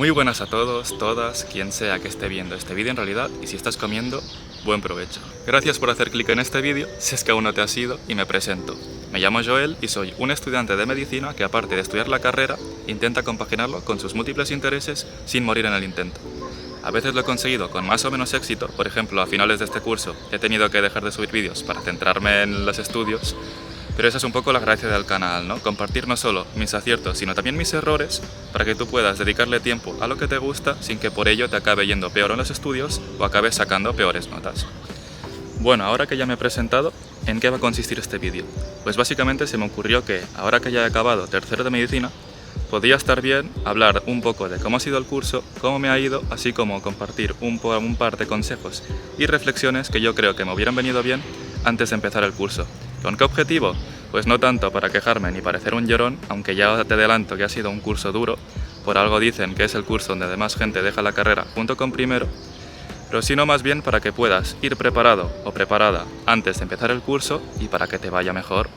Muy buenas a todos, todas, quien sea que esté viendo este vídeo en realidad, y si estás comiendo, buen provecho. Gracias por hacer clic en este vídeo, si es que aún no te has ido, y me presento. Me llamo Joel y soy un estudiante de medicina que, aparte de estudiar la carrera, intenta compaginarlo con sus múltiples intereses sin morir en el intento. A veces lo he conseguido con más o menos éxito, por ejemplo, a finales de este curso he tenido que dejar de subir vídeos para centrarme en los estudios, pero esa es un poco la gracia del canal, ¿no? Compartir no solo mis aciertos, sino también mis errores, para que tú puedas dedicarle tiempo a lo que te gusta sin que por ello te acabe yendo peor en los estudios o acabes sacando peores notas. Bueno, ahora que ya me he presentado, ¿en qué va a consistir este vídeo? Pues básicamente se me ocurrió que, ahora que ya he acabado tercero de medicina, podría estar bien hablar un poco de cómo ha sido el curso, cómo me ha ido, así como compartir un par de consejos y reflexiones que yo creo que me hubieran venido bien antes de empezar el curso. ¿Con qué objetivo? Pues no tanto para quejarme ni parecer un llorón, aunque ya te adelanto que ha sido un curso duro, por algo dicen que es el curso donde además gente deja la carrera junto con primero, pero sino más bien para que puedas ir preparado o preparada antes de empezar el curso y para que te vaya mejor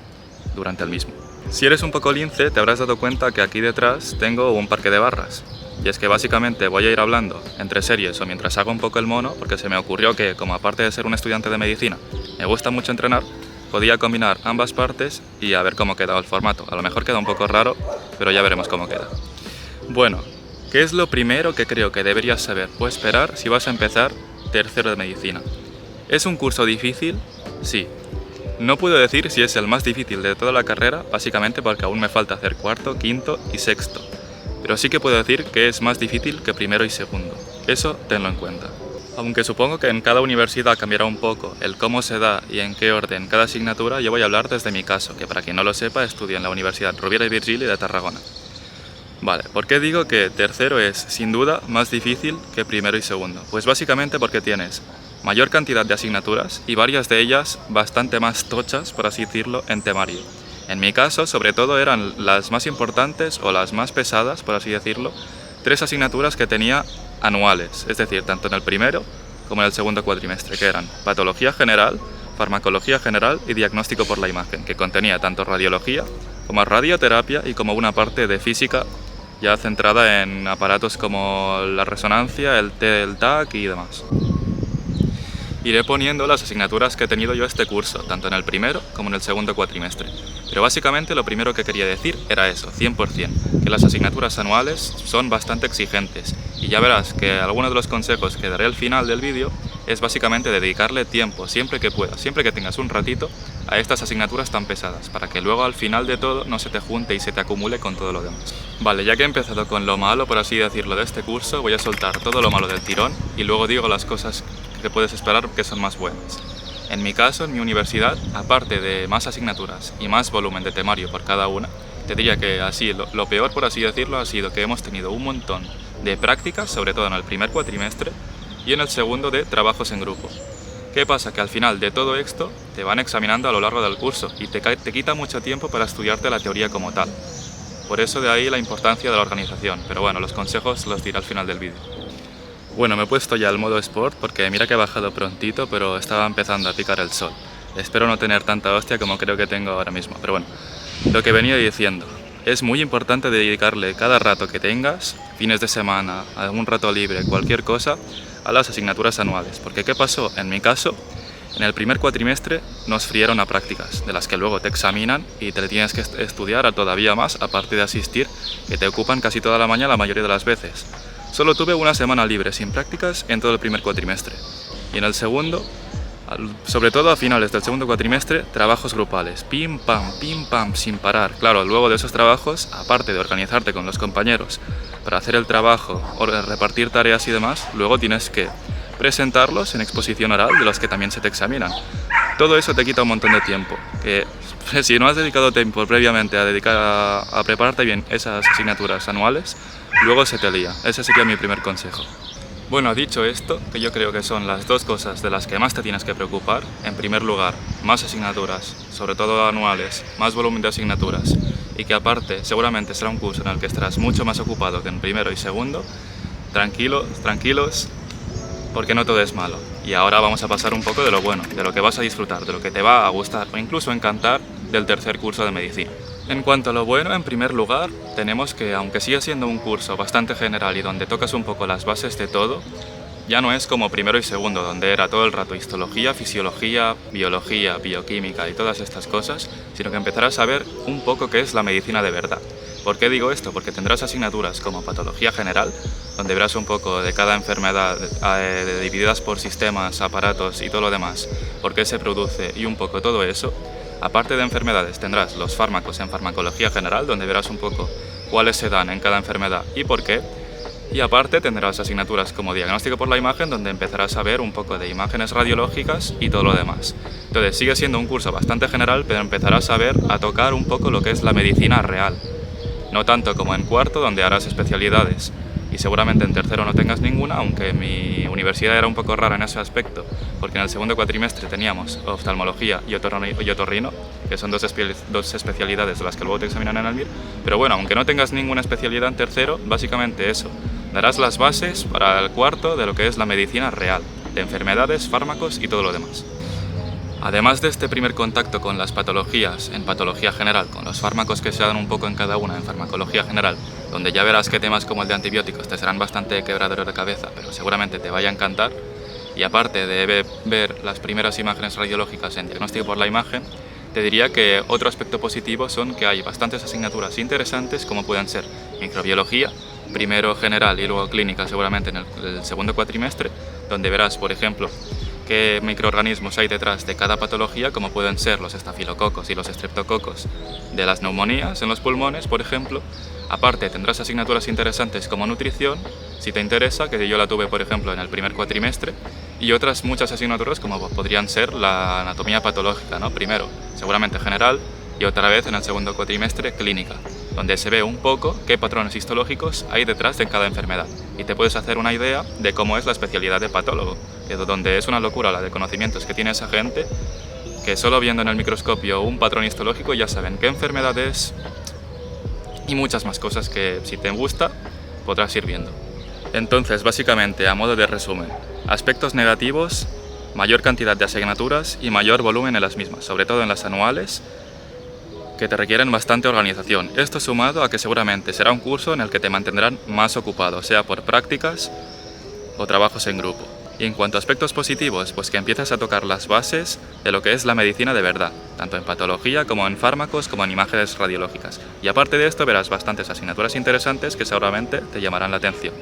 durante el mismo. Si eres un poco lince, te habrás dado cuenta que aquí detrás tengo un parque de barras. Y es que básicamente voy a ir hablando entre series o mientras hago un poco el mono, porque se me ocurrió que, como aparte de ser un estudiante de medicina, me gusta mucho entrenar, podía combinar ambas partes y a ver cómo quedaba el formato. A lo mejor queda un poco raro, pero ya veremos cómo queda. Bueno, ¿qué es lo primero que creo que deberías saber o esperar si vas a empezar tercero de medicina? ¿Es un curso difícil? Sí. No puedo decir si es el más difícil de toda la carrera, básicamente porque aún me falta hacer cuarto, quinto y sexto. Pero sí que puedo decir que es más difícil que primero y segundo. Eso tenlo en cuenta. Aunque supongo que en cada universidad cambiará un poco el cómo se da y en qué orden cada asignatura, yo voy a hablar desde mi caso, que para quien no lo sepa, estudio en la Universidad Rovira i Virgili de Tarragona. Vale, ¿por qué digo que tercero es, sin duda, más difícil que primero y segundo? Pues básicamente porque tienes mayor cantidad de asignaturas y varias de ellas bastante más tochas, por así decirlo, en temario. En mi caso, sobre todo, eran las más importantes o las más pesadas, por así decirlo, 3 asignaturas que tenía anuales, es decir, tanto en el primero como en el segundo cuatrimestre, que eran patología general, farmacología general y diagnóstico por la imagen, que contenía tanto radiología como radioterapia y como una parte de física ya centrada en aparatos como la resonancia, el TAC y demás. Iré poniendo las asignaturas que he tenido yo este curso, tanto en el primero como en el segundo cuatrimestre. Pero básicamente lo primero que quería decir era eso, 100%, que las asignaturas anuales son bastante exigentes. Y ya verás que algunos de los consejos que daré al final del vídeo es básicamente dedicarle tiempo, siempre que puedas, siempre que tengas un ratito, a estas asignaturas tan pesadas, para que luego al final de todo no se te junte y se te acumule con todo lo demás. Vale, ya que he empezado con lo malo, por así decirlo, de este curso, voy a soltar todo lo malo del tirón y luego digo las cosas que puedes esperar que son más buenas. En mi caso, en mi universidad, aparte de más asignaturas y más volumen de temario por cada una, te diría que así lo peor, por así decirlo, ha sido que hemos tenido un montón de prácticas, sobre todo en el primer cuatrimestre, y en el segundo de trabajos en grupo. ¿Qué pasa? Que al final de todo esto te van examinando a lo largo del curso y te quita mucho tiempo para estudiarte la teoría como tal. Por eso de ahí la importancia de la organización, pero bueno, los consejos los diré al final del vídeo. Bueno, me he puesto ya el modo Sport porque mira que he bajado prontito, pero estaba empezando a picar el sol. Espero no tener tanta hostia como creo que tengo ahora mismo, pero bueno, lo que venía diciendo. Es muy importante dedicarle cada rato que tengas, fines de semana, algún rato libre, cualquier cosa, a las asignaturas anuales. Porque ¿qué pasó? En mi caso, en el primer cuatrimestre nos frieron a prácticas, de las que luego te examinan y te tienes que estudiar todavía más, aparte de asistir, que te ocupan casi toda la mañana la mayoría de las veces. Solo tuve una semana libre sin prácticas en todo el primer cuatrimestre. Y en el segundo, sobre todo a finales del segundo cuatrimestre, trabajos grupales, pim pam, sin parar. Claro, luego de esos trabajos, aparte de organizarte con los compañeros para hacer el trabajo, o repartir tareas y demás, luego tienes que presentarlos en exposición oral, de los que también se te examinan. Todo eso te quita un montón de tiempo, que si no has dedicado tiempo previamente a prepararte bien esas asignaturas anuales, luego se te lía. Ese sería mi primer consejo. Bueno, dicho esto, que yo creo que son las dos cosas de las que más te tienes que preocupar, en primer lugar, más asignaturas, sobre todo anuales, más volumen de asignaturas, y que aparte seguramente será un curso en el que estarás mucho más ocupado que en primero y segundo, tranquilos, porque no todo es malo. Y ahora vamos a pasar un poco de lo bueno, de lo que vas a disfrutar, de lo que te va a gustar o incluso encantar del tercer curso de medicina. En cuanto a lo bueno, en primer lugar, tenemos que, aunque sigue siendo un curso bastante general y donde tocas un poco las bases de todo, ya no es como primero y segundo, donde era todo el rato histología, fisiología, biología, bioquímica y todas estas cosas, sino que empezarás a ver un poco qué es la medicina de verdad. ¿Por qué digo esto? Porque tendrás asignaturas como patología general, donde verás un poco de cada enfermedad divididas por sistemas, aparatos y todo lo demás, por qué se produce y un poco todo eso. Aparte de enfermedades, tendrás los fármacos en farmacología general, donde verás un poco cuáles se dan en cada enfermedad y por qué. Y aparte tendrás asignaturas como diagnóstico por la imagen, donde empezarás a ver un poco de imágenes radiológicas y todo lo demás. Entonces sigue siendo un curso bastante general, pero empezarás a tocar un poco lo que es la medicina real. No tanto como en cuarto, donde harás especialidades. Y seguramente en tercero no tengas ninguna, aunque mi universidad era un poco rara en ese aspecto, porque en el segundo cuatrimestre teníamos oftalmología y otorrino, que son dos especialidades de las que luego te examinan en el MIR. Pero bueno, aunque no tengas ninguna especialidad en tercero, básicamente eso. Darás las bases para el cuarto de lo que es la medicina real, de enfermedades, fármacos y todo lo demás. Además de este primer contacto con las patologías en patología general, con los fármacos que se dan un poco en cada una en farmacología general, donde ya verás que temas como el de antibióticos te serán bastante quebradero de cabeza, pero seguramente te vaya a encantar, y aparte de ver las primeras imágenes radiológicas en diagnóstico por la imagen, te diría que otro aspecto positivo son que hay bastantes asignaturas interesantes como pueden ser microbiología, primero general y luego clínica seguramente en el segundo cuatrimestre, donde verás, por ejemplo, qué microorganismos hay detrás de cada patología, como pueden ser los estafilococos y los estreptococos de las neumonías en los pulmones, por ejemplo. Aparte tendrás asignaturas interesantes como nutrición, si te interesa, que yo la tuve, por ejemplo, en el primer cuatrimestre, y otras muchas asignaturas como podrían ser la anatomía patológica, ¿no? Primero, seguramente general, y otra vez en el segundo cuatrimestre clínica, donde se ve un poco qué patrones histológicos hay detrás de cada enfermedad y te puedes hacer una idea de cómo es la especialidad de patólogo, donde es una locura la de conocimientos que tiene esa gente, que solo viendo en el microscopio un patrón histológico ya saben qué enfermedad es y muchas más cosas que, si te gusta, podrás ir viendo. Entonces, básicamente, a modo de resumen, aspectos negativos, mayor cantidad de asignaturas y mayor volumen en las mismas, sobre todo en las anuales, que te requieren bastante organización. Esto sumado a que seguramente será un curso en el que te mantendrán más ocupado, sea por prácticas o trabajos en grupo. Y en cuanto a aspectos positivos, pues que empiezas a tocar las bases de lo que es la medicina de verdad, tanto en patología como en fármacos como en imágenes radiológicas. Y aparte de esto verás bastantes asignaturas interesantes que seguramente te llamarán la atención.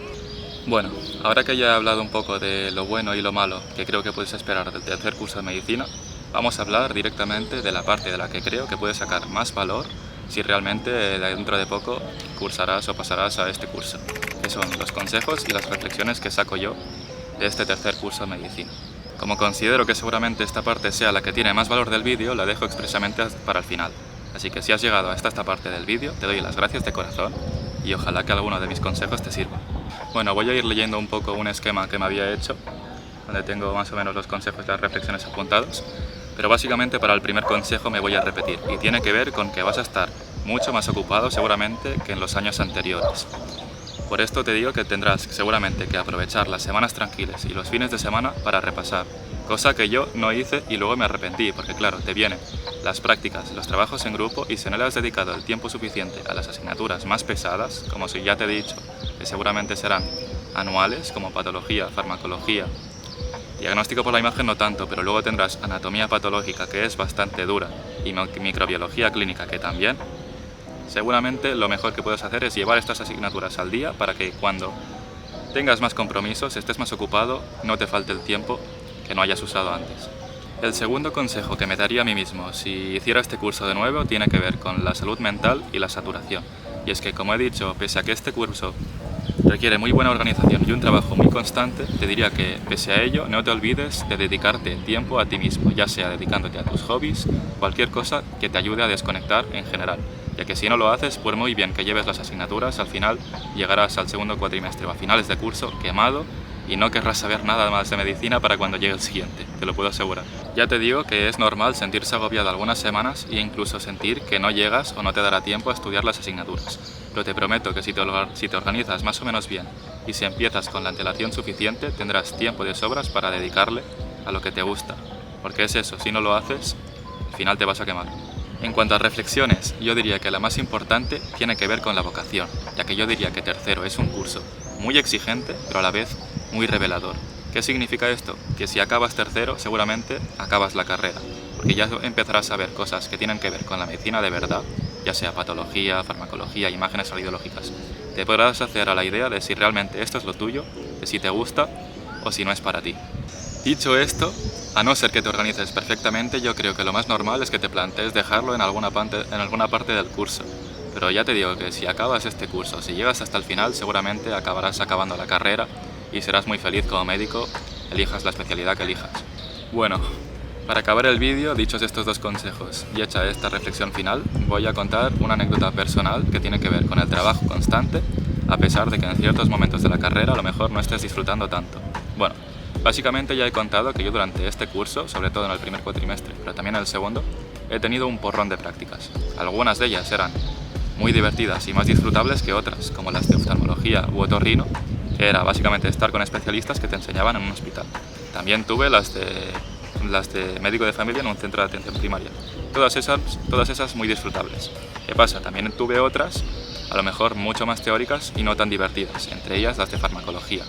Bueno, ahora que ya he hablado un poco de lo bueno y lo malo que creo que puedes esperar del tercer curso de medicina, vamos a hablar directamente de la parte de la que creo que puedes sacar más valor si realmente dentro de poco cursarás o pasarás a este curso, que son los consejos y las reflexiones que saco yo de este tercer curso de medicina. Como considero que seguramente esta parte sea la que tiene más valor del vídeo, la dejo expresamente para el final. Así que si has llegado hasta esta parte del vídeo, te doy las gracias de corazón y ojalá que alguno de mis consejos te sirva. Bueno, voy a ir leyendo un poco un esquema que me había hecho, donde tengo más o menos los consejos y las reflexiones apuntados, pero básicamente para el primer consejo me voy a repetir y tiene que ver con que vas a estar mucho más ocupado seguramente que en los años anteriores. Por esto te digo que tendrás seguramente que aprovechar las semanas tranquilas y los fines de semana para repasar, cosa que yo no hice y luego me arrepentí, porque claro, te vienen las prácticas, los trabajos en grupo y si no le has dedicado el tiempo suficiente a las asignaturas más pesadas, como si ya te he dicho, que seguramente serán anuales, como patología, farmacología, diagnóstico por la imagen no tanto, pero luego tendrás anatomía patológica, que es bastante dura, y microbiología clínica, que también. Seguramente lo mejor que puedes hacer es llevar estas asignaturas al día para que cuando tengas más compromisos, estés más ocupado, no te falte el tiempo que no hayas usado antes. El segundo consejo que me daría a mí mismo si hiciera este curso de nuevo tiene que ver con la salud mental y la saturación. Y es que, como he dicho, pese a que este curso requiere muy buena organización y un trabajo muy constante, te diría que, pese a ello, no te olvides de dedicarte tiempo a ti mismo, ya sea dedicándote a tus hobbies, cualquier cosa que te ayude a desconectar en general, ya que si no lo haces, por muy bien que lleves las asignaturas, al final llegarás al segundo cuatrimestre o a finales de curso quemado y no querrás saber nada más de medicina para cuando llegue el siguiente, te lo puedo asegurar. Ya te digo que es normal sentirse agobiado algunas semanas e incluso sentir que no llegas o no te dará tiempo a estudiar las asignaturas. Pero te prometo que si te organizas más o menos bien y si empiezas con la antelación suficiente, tendrás tiempo de sobras para dedicarle a lo que te gusta. Porque es eso, si no lo haces, al final te vas a quemar. En cuanto a reflexiones, yo diría que la más importante tiene que ver con la vocación, ya que yo diría que tercero es un curso muy exigente, pero a la vez muy revelador. ¿Qué significa esto? Que si acabas tercero, seguramente acabas la carrera, porque ya empezarás a ver cosas que tienen que ver con la medicina de verdad, ya sea patología, farmacología, imágenes radiológicas. Te podrás hacer a la idea de si realmente esto es lo tuyo, de si te gusta o si no es para ti. Dicho esto, a no ser que te organices perfectamente, yo creo que lo más normal es que te plantees dejarlo en alguna parte del curso. Pero ya te digo que si acabas este curso, si llegas hasta el final, seguramente acabarás acabando la carrera y serás muy feliz como médico, elijas la especialidad que elijas. Bueno, para acabar el vídeo, dichos estos dos consejos y hecha esta reflexión final, voy a contar una anécdota personal que tiene que ver con el trabajo constante, a pesar de que en ciertos momentos de la carrera a lo mejor no estés disfrutando tanto. Bueno, básicamente ya he contado que yo durante este curso, sobre todo en el primer cuatrimestre, pero también en el segundo, he tenido un porrón de prácticas. Algunas de ellas eran muy divertidas y más disfrutables que otras, como las de oftalmología u otorrino, que era básicamente estar con especialistas que te enseñaban en un hospital. También tuve las de médico de familia en un centro de atención primaria. Todas esas muy disfrutables. ¿Qué pasa? También tuve otras, a lo mejor mucho más teóricas y no tan divertidas, entre ellas las de farmacología.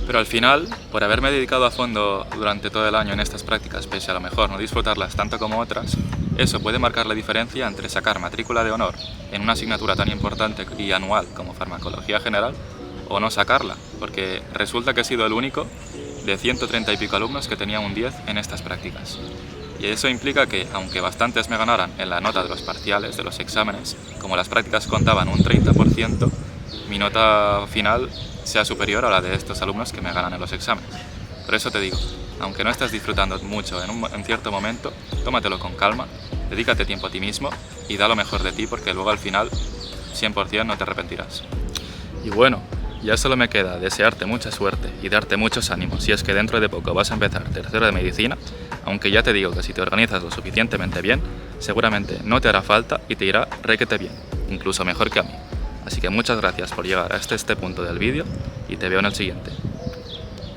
Pero al final, por haberme dedicado a fondo durante todo el año en estas prácticas, pese a lo mejor no disfrutarlas tanto como otras, eso puede marcar la diferencia entre sacar matrícula de honor en una asignatura tan importante y anual como farmacología general o no sacarla, porque resulta que he sido el único de 130 y pico alumnos que tenía un 10 en estas prácticas. Y eso implica que, aunque bastantes me ganaran en la nota de los parciales, de los exámenes, como las prácticas contaban un 30%, mi nota final sea superior a la de estos alumnos que me ganan en los exámenes. Por eso te digo, aunque no estés disfrutando mucho en cierto momento, tómatelo con calma, dedícate tiempo a ti mismo y da lo mejor de ti, porque luego al final 100% no te arrepentirás. Y bueno, ya solo me queda desearte mucha suerte y darte muchos ánimos si es que dentro de poco vas a empezar tercero de medicina, aunque ya te digo que si te organizas lo suficientemente bien, seguramente no te hará falta y te irá requete bien, incluso mejor que a mí. Así que muchas gracias por llegar hasta este punto del vídeo y te veo en el siguiente.